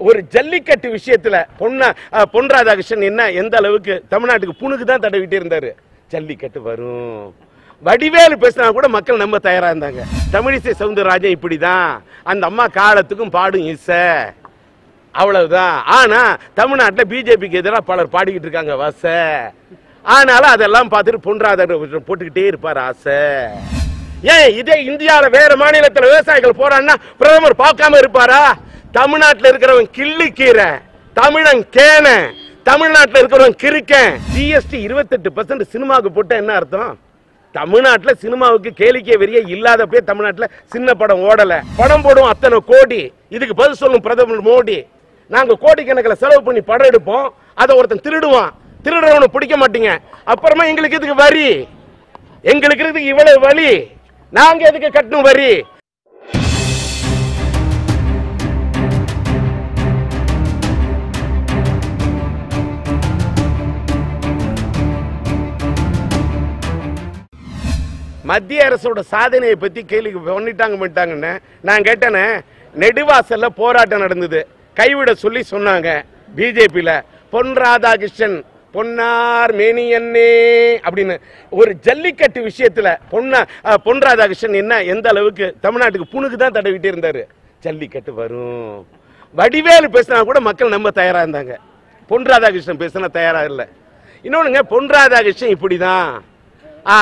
ஒரு ஜல்லிக்கட்டு விஷயத்துல பொன் ராதாகிருஷ்ணன் என்ன எந்த அளவுக்கு தமிழ்நாட்டுக்கு புணுக்கு தான் தடவிட்டே இருந்தாரு. ஜல்லிக்கட்டு வரும், வடிவேலு பேசினா கூட மக்கள் நம்ப தயாரா இருந்தாங்க. தமிழிசை சவுந்தரராஜன் இப்படிதான், அந்த அம்மா காலத்துக்கும் பாடும் இசை, அவ்வளவுதான். ஆனா தமிழ்நாட்டில் பிஜேபிக்கு எதிராக பலர் பாடிக்கிட்டு இருக்காங்க வச. ஆனாலும் அதெல்லாம் பார்த்துட்டு பொன் ராதாகிருஷ்ணன் போட்டுக்கிட்டே இருப்பார் ஆசை. ஏன் இதே இந்தியாவில் வேற மாநிலத்தில் விவசாயிகள் போறான்னா பிரதமர் பார்க்காம இருப்பாரா? தமிழ்நாட்டில் இருக்கிறவன் கிள்ளிக்கீரை, தமிழன் கேன, தமிழ்நாட்டில் இருக்கிறவன் கிறுக்கன். ஜிஎஸ்டி 28% சினிமாவுக்கு போட்ட என்ன அர்த்தம்? தமிழ்நாட்டில் சினிமாவுக்கு கேளிக்கை வெறிய இல்லாத போய் தமிழ்நாட்டில் சின்ன படம் ஓடல. படம் போடும் அத்தனை கோடி, இதுக்கு பதில் சொல்லும் பிரதமர் மோடி. நாங்க கோடிக்கணக்கில் செலவு பண்ணி படம் எடுப்போம், அதை ஒருத்தன் திருடுவான், திருடுறவனை பிடிக்க மாட்டீங்க. அப்புறமா எங்களுக்கு இதுக்கு வரி, எங்களுக்கு இதுக்கு இவ்வளவு வலி, நாங்க எதுக்கு கட்டணும் வரி? மத்திய அரசோட சாதனையை பத்தி கேள்வி பண்ணிட்டாங்கன்னு நான் கேட்டேனே. நெடுவாசல்ல போராட்டம் நடந்தது, கைவிட சொல்லி சொன்னாங்க பிஜேபியில. பொன் ராதாகிருஷ்ணன் பொன்னார் மேனியன்னே அப்படின்னு ஒரு ஜல்லிக்கட்டு விஷயத்துல பொன் ராதாகிருஷ்ணன் என்ன எந்த அளவுக்கு தமிழ்நாட்டுக்கு புணுக்கு தான் தடவிட்டே இருந்தாரு. ஜல்லிக்கட்டு வரும், வடிவேலு பேசினா கூட மக்கள் நம்ப தயாரா இருந்தாங்க. பொன் ராதாகிருஷ்ணன் பேசினா தயாரா இல்லை. இன்னொன்னுங்க, பொன் ராதாகிருஷ்ணன் இப்படிதான்,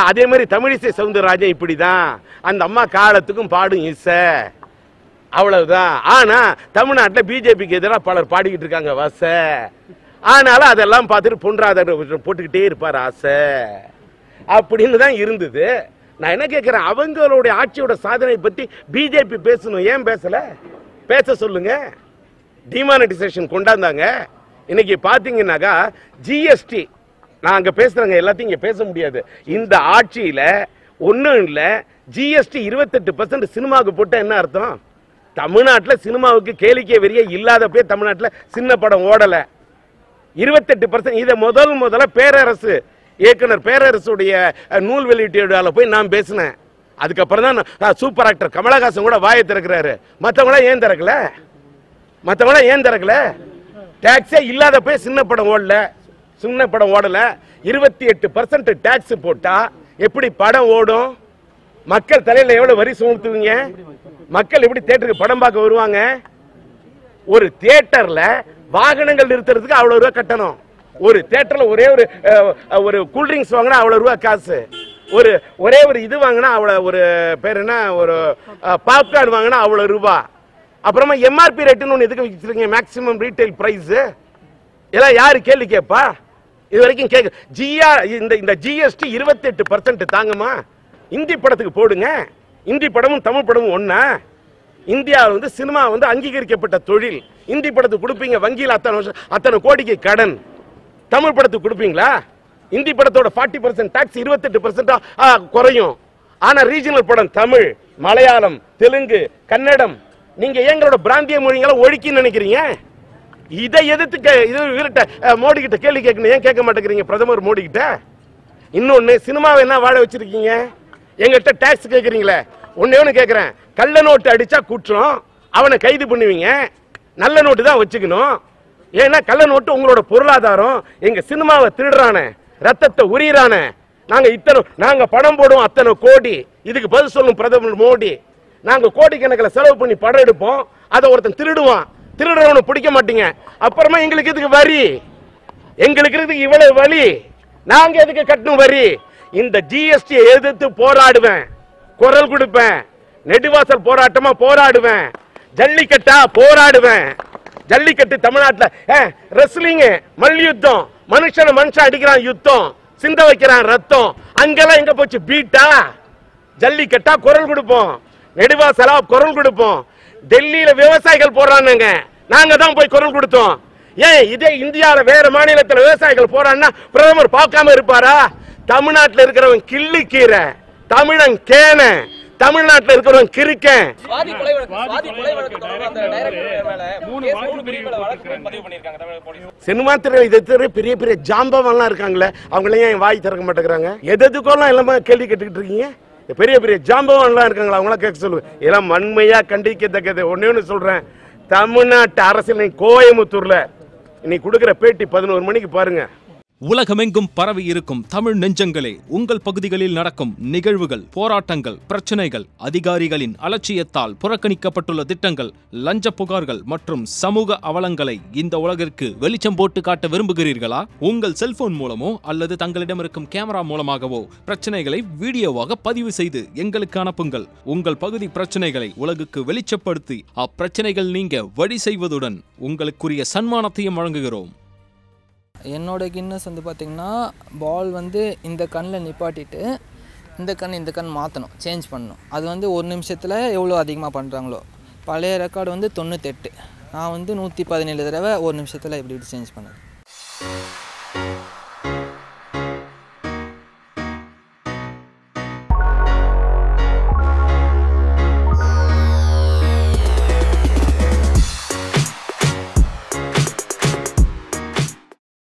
அதே மாதிரி தமிழிசை சவுந்தரராஜன் இப்படிதான், அந்த அம்மா காலத்துக்கும் பாடும் இசை, அவ்வளவுதான். ஆனா தமிழ்நாட்டில் பிஜேபிக்கு எதிராக பலர் பாடிக்கிட்டு இருக்காங்க வச. ஆனாலும் அதெல்லாம் பார்த்துட்டு பொன் ராதாகிருஷ்ணன் போட்டுக்கிட்டே இருப்பார் ஆசை அப்படின்னு தான் இருந்தது. நான் என்ன கேட்கிறேன், அவங்களுடைய ஆட்சியோட சாதனை பத்தி பிஜேபி பேசணும், ஏன் பேசல? பேச சொல்லுங்க. டிமானிட்டைசேஷன் கொண்டாந்தாங்க. இன்னைக்கு பாத்தீங்கன்னாக்கா ஜிஎஸ்டி, நாங்க பேசுறோங்க, எல்லாத்தையும் இங்க பேச முடியாது. இந்த ஆட்சியில ஒன்னும் இல்ல, ஜிஎஸ்டி 28% சினிமாவுக்கு போட்ட என்ன அர்த்தம்? தமிழ்நாட்டில் சினிமாவுக்கு கேளிக்கை வெறிய இல்லாத போய் தமிழ்நாட்டில் சின்ன படம் ஓடல. 28% இதை முதல்ல பேரரசு இயக்குனர் பேரரசுடைய நூல் வெளியீட்டு போய் நான் பேசினேன். அதுக்கப்புறம் தான் சூப்பர் ஆக்டர் கமலஹாசன் கூட வாயை திறக்கிறாரு. மற்றவங்களாம் ஏன் திறக்கல? டாக்ஸே இல்லாத போய் சின்ன படம் ஓடல. 28% டாக்ஸ் போட்டா எப்படி படம் ஓடும்? மக்கள் தலையில எவ்வளவு வரி சுமத்துவீங்க? மக்கள் எப்படி தியேட்டருக்கு படம் பார்க்க வருவாங்க? ஒரு தியேட்டர்ல வாகனங்கள் நிறுத்துறதுக்கு அவ்வளவு ரூபாய் கட்டணும். ஒரு தியேட்டர்ல ஒரு கூல்ட்ரிங்க்ஸ் வாங்கினா அவ்வளவு ரூபாய் காசு. ஒரே ஒரு இது வாங்கினா அவ்வளவு, ஒரு பேர் என்ன, ஒரு பாப்கார்ன் வாங்கினா அவ்வளவு ரூபாய். அப்புறமா எம்ஆர்பி ரேட்டுன்னு ஒன்று எதுக்கு வச்சிருக்கீங்க? Maximum retail price. இதெல்லாம் யாரு கேள்வி கேட்பா? இது வரைக்கும் இந்த ஜிஎஸ்டி 28% தாங்கம்மா. இந்தி படத்துக்கு போடுங்க. இந்தி படமும் தமிழ் படமும் ஒண்ணா? இந்தியாவில் சினிமா அங்கீகரிக்கப்பட்ட தொழில். இந்தி படத்துக்கு கொடுப்பீங்க, வங்கியில் அத்தனை கோடிக்கு கடன். தமிழ் படத்துக்கு கொடுப்பீங்களா? இந்தி படத்தோட 40% டாக்ஸ் 28% குறையும். ஆனா ரீஜனல் படம் தமிழ், மலையாளம், தெலுங்கு, கன்னடம், நீங்க எங்களோட பிராந்திய மொழிகளை ஒழிக்க நினைக்கிறீங்க. இதை எதிர்த்து மோடி கிட்ட கேள்வி கேட்கணும், ஏன் கேட்க மாட்டேங்கிறீங்க பிரதமர் மோடி கிட்ட? இன்னொன்னு, சினிமாவை என்ன வாழ வச்சிருக்கீங்க? எங்கிட்ட டாக்ஸ் கேட்கறீங்களே. ஒன்னு கேட்கிறேன், கள்ள நோட்டு அடிச்சா குற்றம், அவனை கைது பண்ணுவீங்க. நல்ல நோட்டு தான் வச்சுக்கணும். ஏன்னா கள்ள நோட்டு உங்களோட பொருளாதாரம். எங்க சினிமாவை திருடுறானே, ரத்தத்தை உரியிறானே. நாங்க பணம் போடுவோம் அத்தனை கோடி, இதுக்கு பதில் சொல்லும் பிரதமர் மோடி. நாங்க கோடிக்கணக்கில் செலவு பண்ணி படம் எடுப்போம், அதை ஒருத்தன் திருடுவான், திருடுறவனை பிடிக்க மாட்டீங்க. அப்புறமா எங்களுக்கு இதுக்கு வரி, எங்களுக்கு இதுக்கு இவ்வளவு வலி, நாங்க எதுக்கு கட்டணும் வரி? இந்த ஜிஎஸ்டி எதிர்த்து போராடுவேன், குரல் கொடுப்பேன். நெடுவாசல் போராட்டமா போராடுவேன், ஜல்லிக்கட்டா போராடுவேன். ஜல்லிக்கட்டு தமிழ்நாட்டில் ரெஸ்லிங், மல்யுத்தம், மனுஷன் அடிக்கிறான் யுத்தம், சிந்த வைக்கிறான் ரத்தம், அங்கெல்லாம் எங்க போச்சு பீட்டா? ஜல்லிக்கட்டா குரல் கொடுப்போம், நெடுவாசலா குரல் கொடுப்போம். டெல்லியில விவசாயிகள் போறானுங்க, நாங்க தான் போய் குரல் கொடுத்தோம். ஏன் இதே இந்தியாவில் வேற மாநிலத்தில் விவசாயிகள் போறான்னா பிரதமர் பார்க்காம இருப்பாரா? தமிழ்நாட்டில் இருக்கிறவன் கிள்ளிக்கீரை, தமிழன் கேன, தமிழ்நாட்டில் இருக்கிறவன் கிறுக்கன். சினிமா துறை பெரிய பெரிய ஜாம்பவன்லாம் இருக்காங்களே, அவங்களே ஏன் வாய் திறக்க மாட்டேங்கிறாங்க? எதுக்கெல்லாம் எல்லாமே கேள்வி கேட்டுக்கிட்டு இருக்கீங்க? பெரிய பெரிய ஜாம்பவன்லாம் இருக்காங்களா, அவங்களாம் கேட்க சொல்லுவேன். இதெல்லாம் வன்மையா கண்டிக்கத்தக்கது. ஒன்னு சொல்றேன், தமிழ்நாட்டு அரசியல் கோயம்புத்தூர்ல இன்னைக்கு கொடுக்கிற பேட்டி 11 மணிக்கு பாருங்க. உலகமெங்கும் பரவி இருக்கும் தமிழ் நெஞ்சங்களே, உங்கள் பகுதிகளில் நடக்கும் நிகழ்வுகள், போராட்டங்கள், பிரச்சனைகள், அதிகாரிகளின் அலட்சியத்தால் புறக்கணிக்கப்பட்டுள்ள திட்டங்கள், லஞ்ச புகார்கள் மற்றும் சமூக அவலங்களை இந்த உலகிற்கு வெளிச்சம் போட்டு காட்ட விரும்புகிறீர்களா? உங்கள் செல்போன் மூலமோ அல்லது தங்களிடம் இருக்கும் கேமரா மூலமாகவோ பிரச்சனைகளை வீடியோவாக பதிவு செய்து எங்களுக்கு அனுப்புங்கள். உங்கள் பகுதி பிரச்சனைகளை உலகுக்கு வெளிச்சப்படுத்தி அப்பிரச்சனைகள் நீங்க வழி செய்வதுடன் உங்களுக்குரிய சன்மானத்தையும் வழங்குகிறோம். என்னோட கின்னஸ் வந்து பார்த்திங்கன்னா, பால் வந்து இந்த கண்ணில் நிப்பாட்டிட்டு இந்த கண் மாற்றணும், சேஞ்ச் பண்ணணும். அது வந்து 1 நிமிஷத்தில் எவ்வளோ அதிகமாக பண்ணுறாங்களோ. பழைய ரெக்கார்டு வந்து 98, நான் வந்து 117 தடவை 1 நிமிஷத்தில் இப்படி சேஞ்ச் பண்ணேன்.